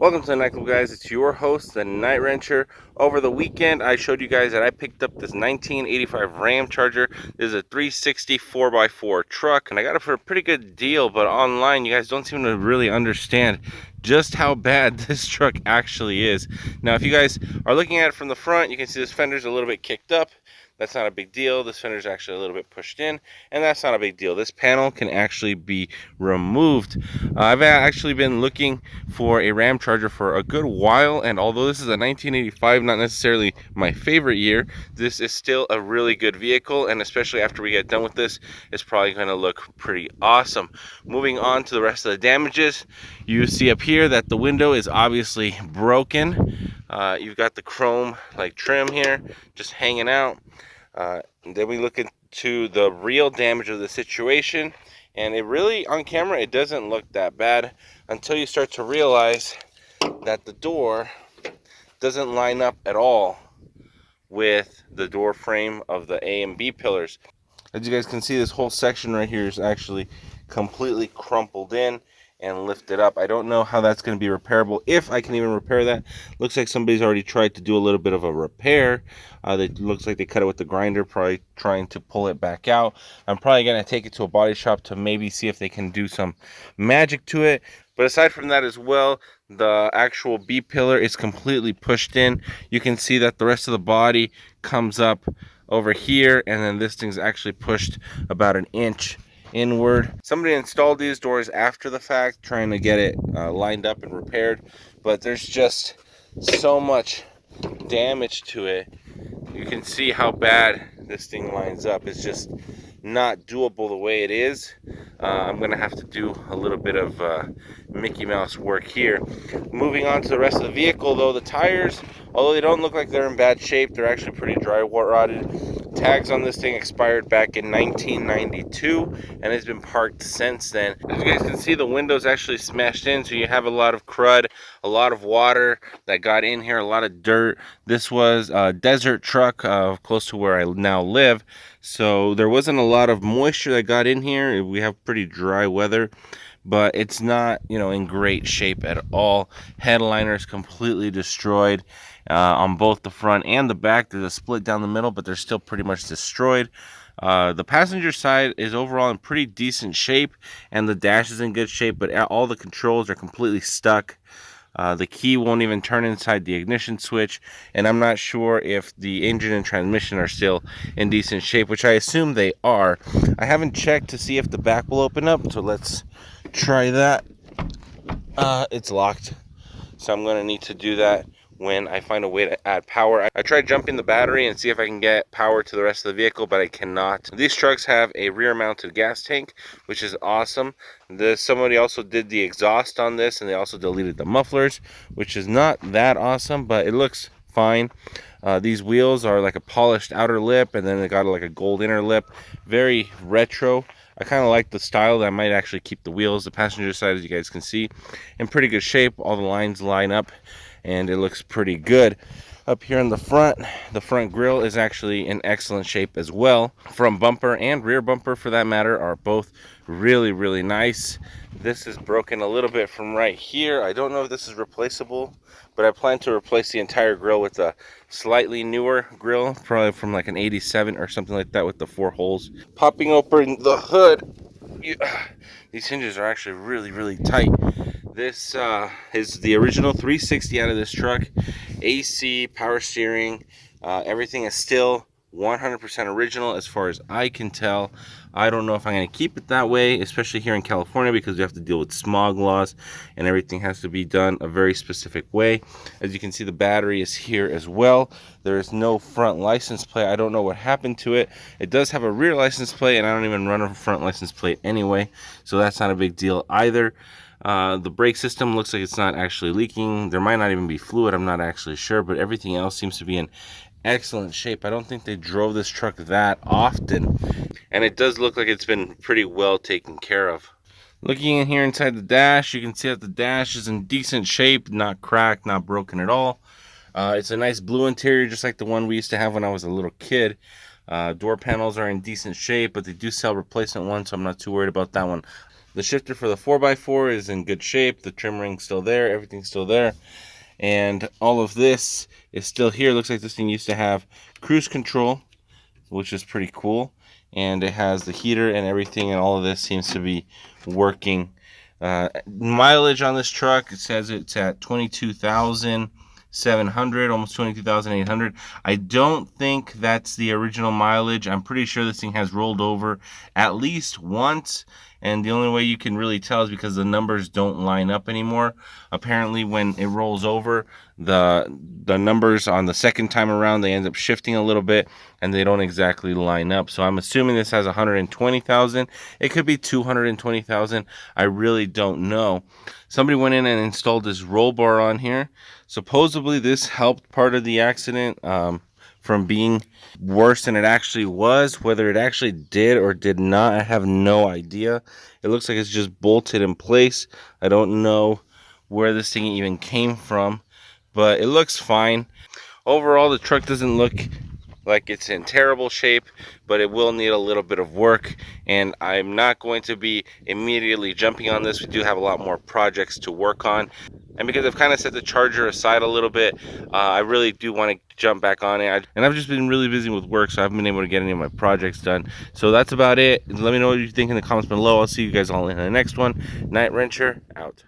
Welcome to the Night Club, guys. It's your host, the Night Rancher. Over the weekend, I showed you guys that I picked up this 1985 Ramcharger. This is a 360 4x4 truck, and I got it for a pretty good deal, but online, you guys don't seem to really understand just how bad this truck actually is. Now, if you guys are looking at it from the front, you can see this fender's a little bit kicked up. That's not a big deal. This fender's actually a little bit pushed in, and that's not a big deal. This panel can actually be removed. I've actually been looking for a Ramcharger for a good while, and although this is a 1985, not necessarily my favorite year, this is still a really good vehicle, and especially after we get done with this, it's probably going to look pretty awesome. Moving on to the rest of the damages, you see up here that the window is obviously broken. You've got the chrome like trim here just hanging out. Then we look into the real damage of the situation, and it really, on camera, it doesn't look that bad until you start to realize that the door doesn't line up at all with the door frame of the A and B pillars. As you guys can see, this whole section right here is actually completely crumpled in and lifted up. I don't know how that's going to be repairable, if I can even repair that. Looks like somebody's already tried to do a little bit of a repair. It looks like they cut it with the grinder, probably trying to pull it back out. I'm probably going to take it to a body shop to maybe see if they can do some magic to it. But aside from that as well, the actual B pillar is completely pushed in. You can see that the rest of the body comes up over here, and then this thing's actually pushed about an inch inward. Somebody installed these doors after the fact, trying to get it lined up and repaired, but there's just so much damage to it. You can see how bad this thing lines up. It's just not doable the way it is. I'm gonna have to do a little bit of Mickey Mouse work here. Moving on to the rest of the vehicle, though, the tires, although they don't look like they're in bad shape, they're actually pretty dry rotted. Tags on this thing expired back in 1992, and it's been parked since then. As you guys can see, the window's actually smashed in, so you have a lot of crud, a lot of water that got in here, a lot of dirt. This was a desert truck close to where I now live, so there wasn't a lot of moisture that got in here. We have pretty dry weather, but it's not, in great shape at all. Headliner's completely destroyed on both the front and the back. There's a split down the middle, but they're still pretty much destroyed. The passenger side is overall in pretty decent shape, and the dash is in good shape, but all the controls are completely stuck. The key won't even turn inside the ignition switch, and I'm not sure if the engine and transmission are still in decent shape, which I assume they are. I haven't checked to see if the back will open up, so let's try that. It's locked, so I'm going to need to do that when I find a way to add power. I tried jumping the battery and see if I can get power to the rest of the vehicle, but I cannot. These trucks have a rear mounted gas tank, which is awesome. Somebody also did the exhaust on this, and they also deleted the mufflers, which is not that awesome, but it looks fine. These wheels are like a polished outer lip, and then they got like a gold inner lip. Very retro. I kind of like the style. That might actually keep the wheels. The passenger side, as you guys can see, in pretty good shape. All the lines line up, and it looks pretty good. Up here in the front grille is actually in excellent shape as well. Front bumper and rear bumper, for that matter, are both really nice. This is broken a little bit from right here. I don't know if this is replaceable, but I plan to replace the entire grille with a slightly newer grille, probably from like an 87 or something like that, with the 4 holes. Popping open the hood, these hinges are actually really tight. This is the original 360 out of this truck. AC, power steering, everything is still 100% original as far as I can tell. I don't know if I'm going to keep it that way, especially here in California, because we have to deal with smog laws and everything has to be done a very specific way. As you can see, the battery is here as well. There is no front license plate. I don't know what happened to it. It does have a rear license plate, and I don't even run a front license plate anyway, so that's not a big deal either. The brake system looks like it's not actually leaking. There might not even be fluid, I'm not actually sure, but everything else seems to be in excellent shape. I don't think they drove this truck that often, and it does look like it's been pretty well taken care of. Looking in here inside the dash, you can see that the dash is in decent shape, not cracked, not broken at all. It's a nice blue interior, just like the one we used to have when I was a little kid. Door panels are in decent shape, but they do sell replacement ones, so I'm not too worried about that one. The shifter for the 4x4 is in good shape. The trim ring's still there. Everything's still there. And all of this is still here. Looks like this thing used to have cruise control, which is pretty cool. And it has the heater and everything, and all of this seems to be working. Mileage on this truck, it says it's at 22,700, almost 22,800. I don't think that's the original mileage. I'm pretty sure this thing has rolled over at least once, and the only way you can really tell is because the numbers don't line up anymore. Apparently when it rolls over, the numbers on the second time around, they end up shifting a little bit and they don't exactly line up. So I'm assuming this has 120,000. It could be 220,000. I really don't know. Somebody went in and installed this roll bar on here. Supposedly this helped part of the accident from being worse than it actually was. Whether it actually did or did not, I have no idea. It looks like it's just bolted in place. I don't know where this thing even came from, but it looks fine. Overall, the truck doesn't look like it's in terrible shape, but it will need a little bit of work, and I'm not going to be immediately jumping on this. We do have a lot more projects to work on, and because I've kind of set the Charger aside a little bit, I really do want to jump back on it. And I've just been really busy with work, so I haven't been able to get any of my projects done. So that's about it. Let me know what you think in the comments below. I'll see you guys all in the next one. Night Wrencher out.